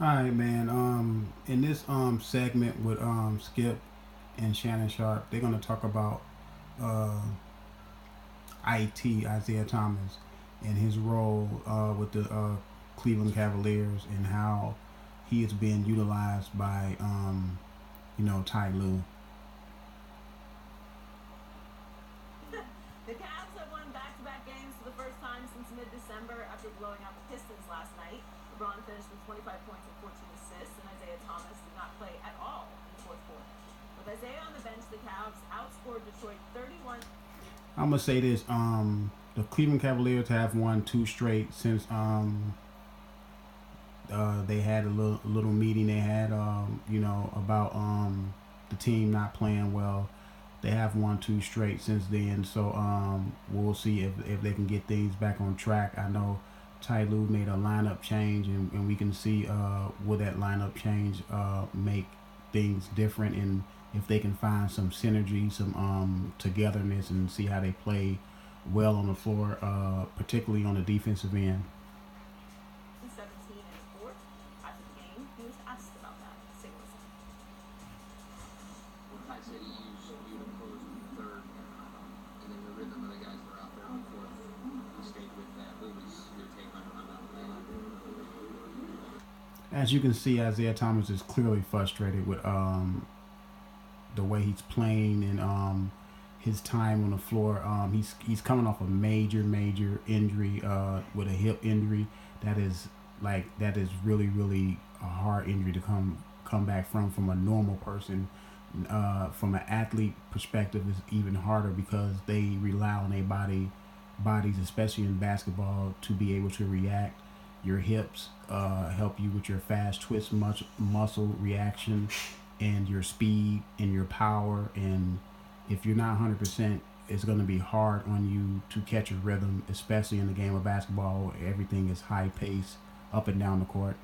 All right, man. In this segment with Skip and Shannon Sharpe, they're gonna talk about uh IT Isaiah Thomas and his role with the Cleveland Cavaliers and how he is being utilized by Ty Lue. The Cavs have won back-to-back games for the first time since mid-December after blowing out the Pistons last night. LeBron finished with 25 points and 14 assists, and Isaiah Thomas did not play at all in the fourth quarter. With Isaiah on the bench, the Cavs outscored Detroit 31. I'm gonna say this: the Cleveland Cavaliers have won two straight since they had a little meeting they had about the team not playing well. They have won two straight since then, so we'll see if they can get things back on track. I know Ty Lue made a lineup change, and we can see will that lineup change make things different, and if they can find some synergy, some togetherness, and see how they play well on the floor, particularly on the defensive end. 17 and 4. After the game, he was asked about that. Take a listen. I said you imposed in the third, and then the rhythm of the guys were out there in the fourth. You stayed with that. What was your take on that play? As you can see, Isaiah Thomas is clearly frustrated with the way he's playing and his time on the floor. He's coming off a major injury with a hip injury that is really a hard injury to come back from a normal person. From an athlete perspective, is even harder because they rely on their bodies, especially in basketball, to be able to react. Your hips help you with your fast twitch muscle reaction and your speed and your power. And if you're not 100%, it's going to be hard on you to catch a rhythm, especially in the game of basketball where everything is high pace up and down the court.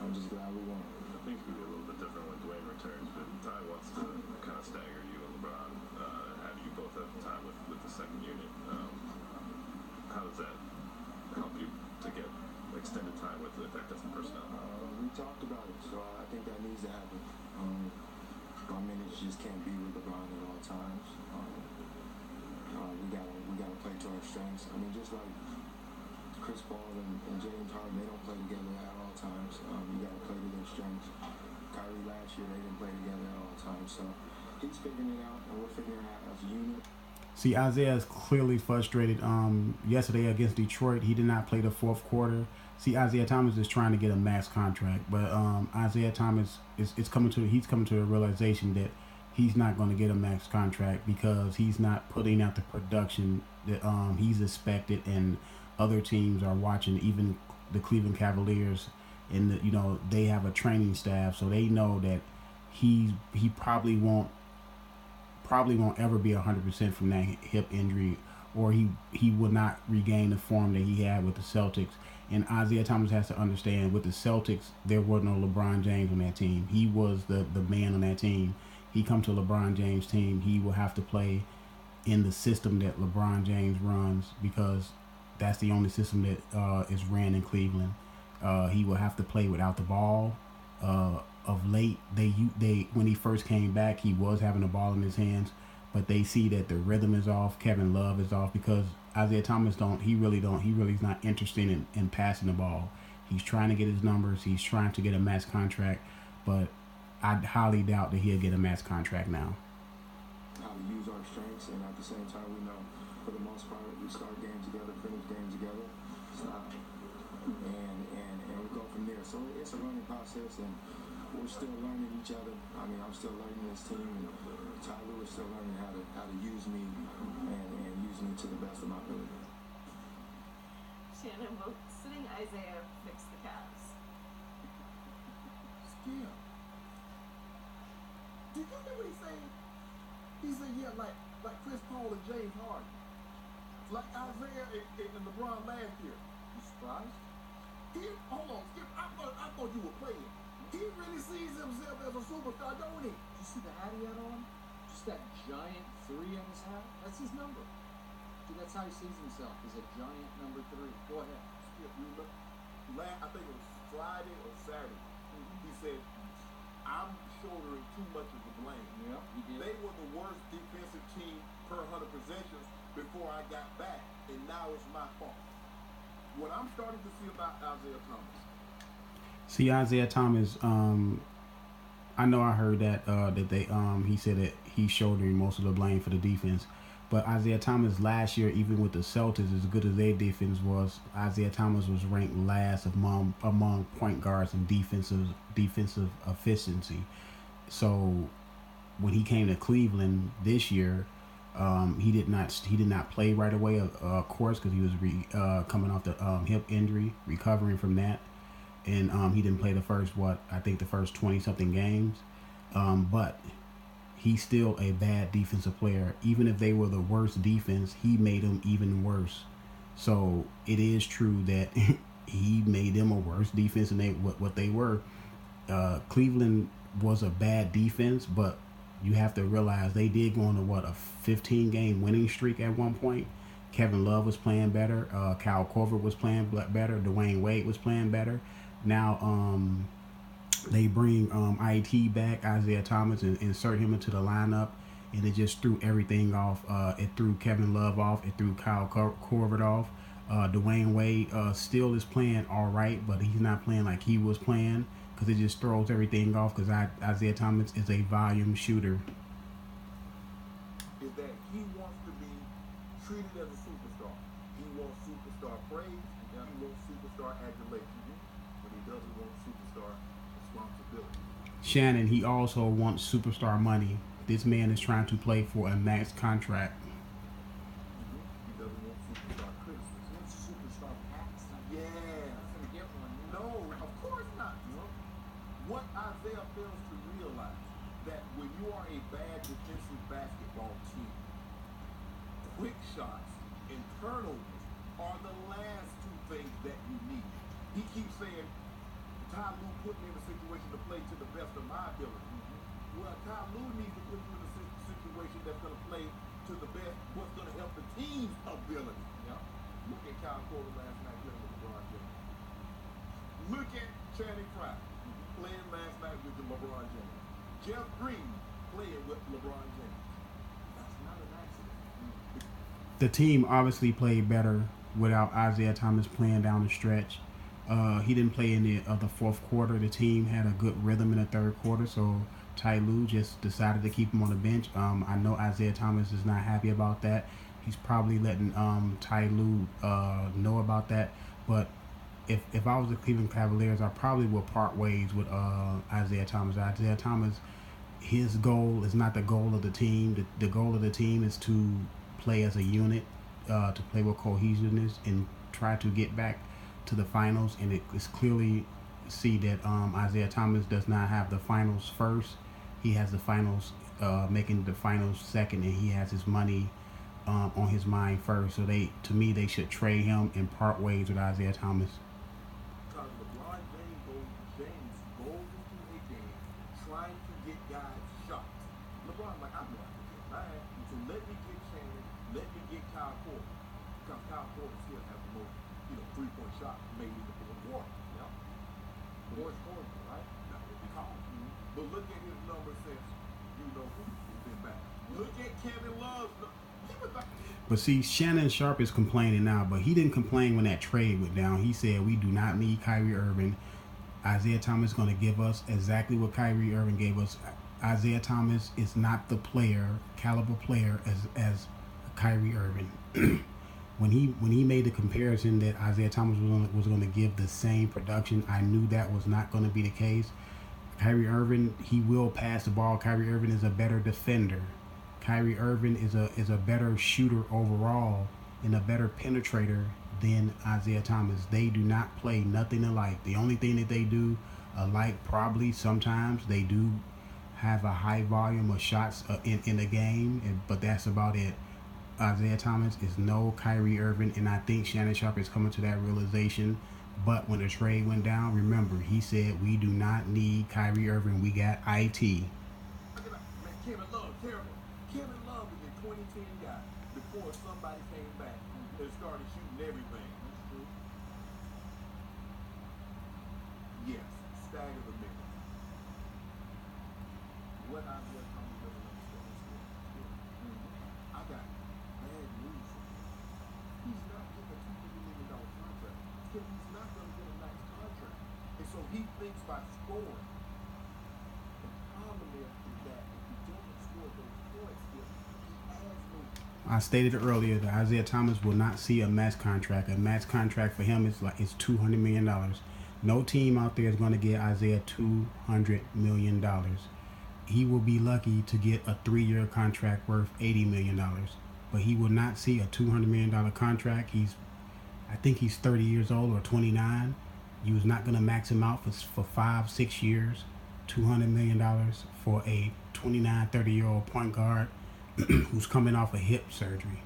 I'm just glad we won. I think it's going to be a little bit different when Dwayne returns, but Ty wants to kind of stagger you and LeBron, have you both at the time with the second unit. How does that help you to get extended time with that different personnel? We talked about it, so I think that needs to happen. Our minutes just can't be with LeBron at all times. We gotta play to our strengths. I mean, just like Chris Paul and James Harden, they don't play together at all times. You gotta play to their strengths. Kyrie last year, they didn't play together at all times. So he's figuring it out, and we're figuring it out as a unit. See, Isaiah is clearly frustrated. Yesterday against Detroit, he did not play the fourth quarter. See, Isaiah Thomas is trying to get a max contract, but Isaiah Thomas is coming to the realization that he's not going to get a max contract because he's not putting out the production that he's expected, and other teams are watching. Even the Cleveland Cavaliers, and they have a training staff, so they know that he probably won't ever be 100% from that hip injury, or he will not regain the form that he had with the Celtics. And Isaiah Thomas has to understand, with the Celtics, there was no LeBron James on that team. He was the man on that team. He come to LeBron James' team, he will have to play in the system that LeBron James runs, because that's the only system that is ran in Cleveland. He will have to play without the ball. Of late, they when he first came back, he was having the ball in his hands, but they see that the rhythm is off. Kevin Love is off because Isaiah Thomas he really is not interested in passing the ball. He's trying to get his numbers. He's trying to get a max contract, but I highly doubt that he'll get a max contract now. How to use our strengths, and at the same time, we know for the most part we start games together, finish games together, and we go from there. So it's a learning process, and we're still learning each other. I mean, I'm still learning this team, and Ty Lue is still learning how to use me and use me to the best of my ability. Shannon, will sitting Isaiah fix the Cavs? Skip. Did you hear what he said? He said, yeah, like Chris Paul and James Harden. Like Isaiah and LeBron last year. You surprised? Hold on, Skip. I thought you were playing. He really sees himself as a superstar, don't he? You see the hat he had on? Just that giant 3 on his hat? That's his number. That's how he sees himself, as a giant number 3. Go ahead. I think it was Friday or Saturday. He said, I'm shouldering too much of the blame. Yeah, he did. They were the worst defensive team per 100 possessions before I got back, and now it's my fault. What I'm starting to see about Isiah Thomas. See, Isiah Thomas, I know I heard that he said that he's shouldering most of the blame for the defense. But Isiah Thomas last year, even with the Celtics, as good as their defense was, Isiah Thomas was ranked last among point guards in defensive efficiency. So when he came to Cleveland this year, he did not play right away, of course, because he was coming off the hip injury, recovering from that, and he didn't play the first 20-something games, but he's still a bad defensive player. Even if they were the worst defense, he made them even worse. So it is true that he made them a worse defense than what they were. Cleveland was a bad defense, but you have to realize they did go on a 15-game winning streak at one point. Kevin Love was playing better. Kyle Korver was playing better. Dwayne Wade was playing better. Now they bring IT back, Isiah Thomas, and insert him into the lineup, and it just threw everything off. It threw Kevin Love off. It threw Kyle Korver off. Dwayne Wade still is playing all right, but he's not playing like he was playing, because it just throws everything off, because Isiah Thomas is a volume shooter. Is that he wants to be treated as a superstar. He wants superstar praise. He wants superstar adulation. But he doesn't want superstar responsibility. Shannon, he also wants superstar money. This man is trying to play for a max contract. He doesn't want superstar criticism. He wants superstar packs. Yeah. He's going to get one. No, of course not. What Isiah fails to realize, that when you are a bad defensive basketball team, quick shots and turnovers are the last 2 things that you need. He keeps saying, Ty Lue put me in a situation to play to the best of my ability. Well, Ty Lue needs to put you in a situation that's going to play to the best, what's going to help the team's ability. Yeah. Look at Kyle Korver last night playing with LeBron James. Look at Channing Frye playing last night with LeBron James. Jeff Green playing with LeBron James. That's not an accident. The team obviously played better without Isiah Thomas playing down the stretch. He didn't play in the fourth quarter. The team had a good rhythm in the third quarter, so Ty Lue just decided to keep him on the bench. I know Isiah Thomas is not happy about that. He's probably letting Ty Lue know about that. But if I was the Cleveland Cavaliers, I probably would part ways with Isiah Thomas. Isiah Thomas, his goal is not the goal of the team. The goal of the team is to play as a unit, to play with cohesiveness and try to get back to the finals. And it is clearly see that Isiah Thomas does not have the finals first. He has the finals, making the finals second, and he has his money on his mind first. So they should trade him and part ways with Isiah Thomas. Because LeBron James goes into a game trying to get guys shots. LeBron's like, I'm not going to get mine. So let me get Shannon, let me get Kyle Korver. Because Kyle Korver still has the most, 3-point shot made in the fourth quarter. Yeah. Fourth quarter, right? That's what we call it. But look at his numbers since who's been back. Look at Kevin Love's numbers. But see, Shannon Sharpe is complaining now, but he didn't complain when that trade went down. He said, we do not need Kyrie Irving. Isiah Thomas is going to give us exactly what Kyrie Irving gave us. Isiah Thomas is not the caliber player as Kyrie Irving. When he made the comparison that Isiah Thomas was going to give the same production, I knew that was not going to be the case. Kyrie Irving, he will pass the ball. Kyrie Irving is a better defender. Kyrie Irving is a better shooter overall and a better penetrator than Isiah Thomas. They do not play nothing alike. The only thing that they do alike, probably sometimes, they do have a high volume of shots in the game, but that's about it. Isiah Thomas is no Kyrie Irving, and I think Shannon Sharpe is coming to that realization. But when the trade went down, remember, he said, we do not need Kyrie Irving. We got IT. Kevin Love, terrible. Kevin Love was a 2010 guy before somebody came back. started shooting everything. That's true. Yes, stagger the middle. What Isiah Thomas doesn't understand is this. I got bad news for him. He's not getting a $200 million contract. He's not going to get a max contract. And so he thinks by scoring. The problem is that if he doesn't score those points, he has no. I stated earlier that Isiah Thomas will not see a max contract. A max contract for him is $200 million. No team out there is going to get Isiah $200 million. He will be lucky to get a 3-year contract worth $80 million. But he will not see a $200 million contract. I think he's 30 years old or 29. You was not going to max him out for 5-6 years. $200 million for a 29, 30-year-old point guard who's coming off a hip surgery.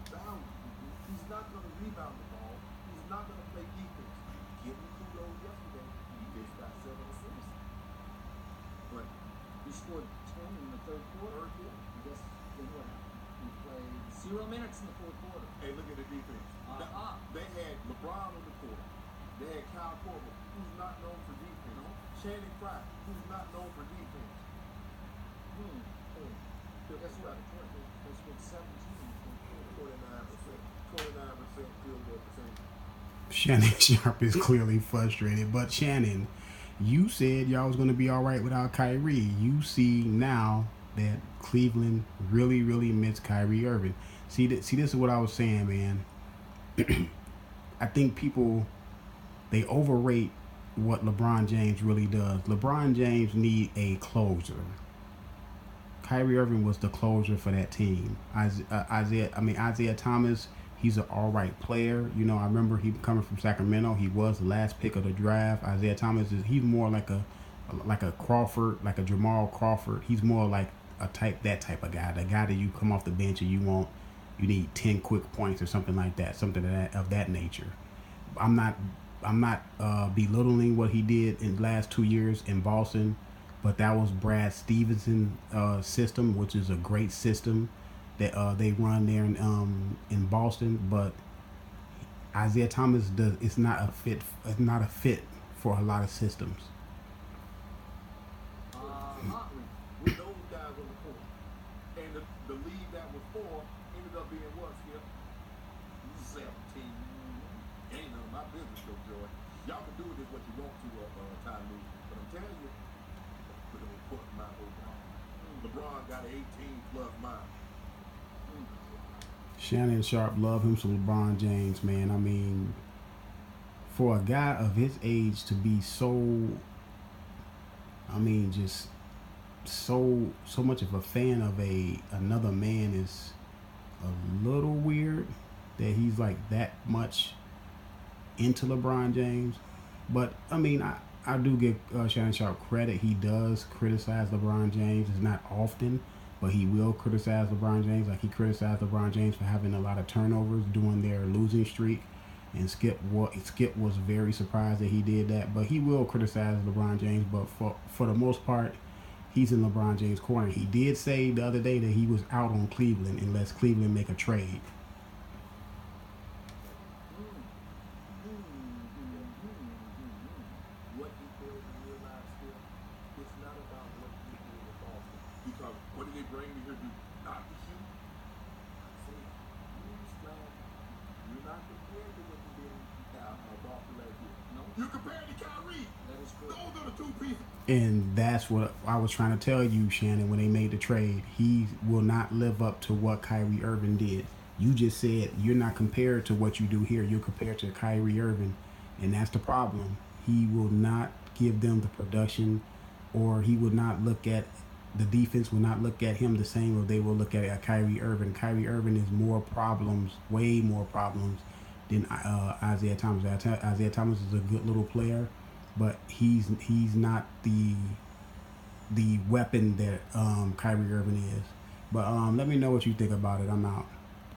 He's not going to rebound the ball. He's not going to play defense. Give him kudos yesterday. He just got 7 assists. But He scored 10 in the third quarter. I guess then what happened? He played 0 minutes in the fourth quarter. hey, look at the defense. They had LeBron on the court. They had Kyle Korver, who's not known for defense. Shannon Sharpe, who's not known for defense. Guess what? They scored 17 in the fourth quarter. 29% field goal percentage. Shannon Sharpe is clearly frustrated. But Shannon, you said y'all was going to be all right without Kyrie. You see now that Cleveland really, really missed Kyrie Irving. See, this is what I was saying, man. I think people, they overrate what LeBron James really does. LeBron James need a closer. Kyrie Irving was the closer for that team. Isiah Thomas, he's an all right player. You know, I remember he coming from Sacramento. He was the last pick of the draft. Isiah Thomas he's more like a Crawford, like a Jamal Crawford. He's more like that type of guy. The guy that you come off the bench and you need 10 quick points or something like that, something of that nature. I'm not belittling what he did in the last 2 years in Boston, but that was Brad Stevenson's system, which is a great system that they run there in Boston. But Isiah Thomas it's not a fit for a lot of systems. With those guys on the court. And the lead that was 4 ended up being what, Skip? 17. Ain't none of my business, though, Joy. Y'all can do with this what you want to, time me. But I'm telling you, we're going to put my overall. LeBron got an 18 plus mine. Shannon Sharpe, love him some LeBron James, man. I mean, for a guy of his age to be just so much of a fan of another man is a little weird that he's like that much into LeBron James. But I mean, I do give Shannon Sharpe credit. He does criticize LeBron James. It's not often, but he will criticize LeBron James. Like he criticized LeBron James for having a lot of turnovers during their losing streak. And Skip was very surprised that he did that. But he will criticize LeBron James. But for the most part, he's in LeBron James' corner. He did say the other day that he was out on Cleveland unless Cleveland make a trade. What he failed to realize here, it's not about what you do in Boston. Because what did they bring me here to do? Not to shoot. See, you're not compared to what you did in Boston last year. No. You're compared to Kyrie. That is correct. Those are the two pieces. And that's what I was trying to tell you, Shannon, when they made the trade. He will not live up to what Kyrie Irving did. You just said you're not compared to what you do here. You're compared to Kyrie Irving. And that's the problem. He will not give them the production, or he will not look at the defense will not look at him the same as they will look at Kyrie Irving. Kyrie Irving is more problems, way more problems than Isiah Thomas. Isiah Thomas is a good little player, but he's not the weapon that Kyrie Irving is. But let me know what you think about it. I'm out.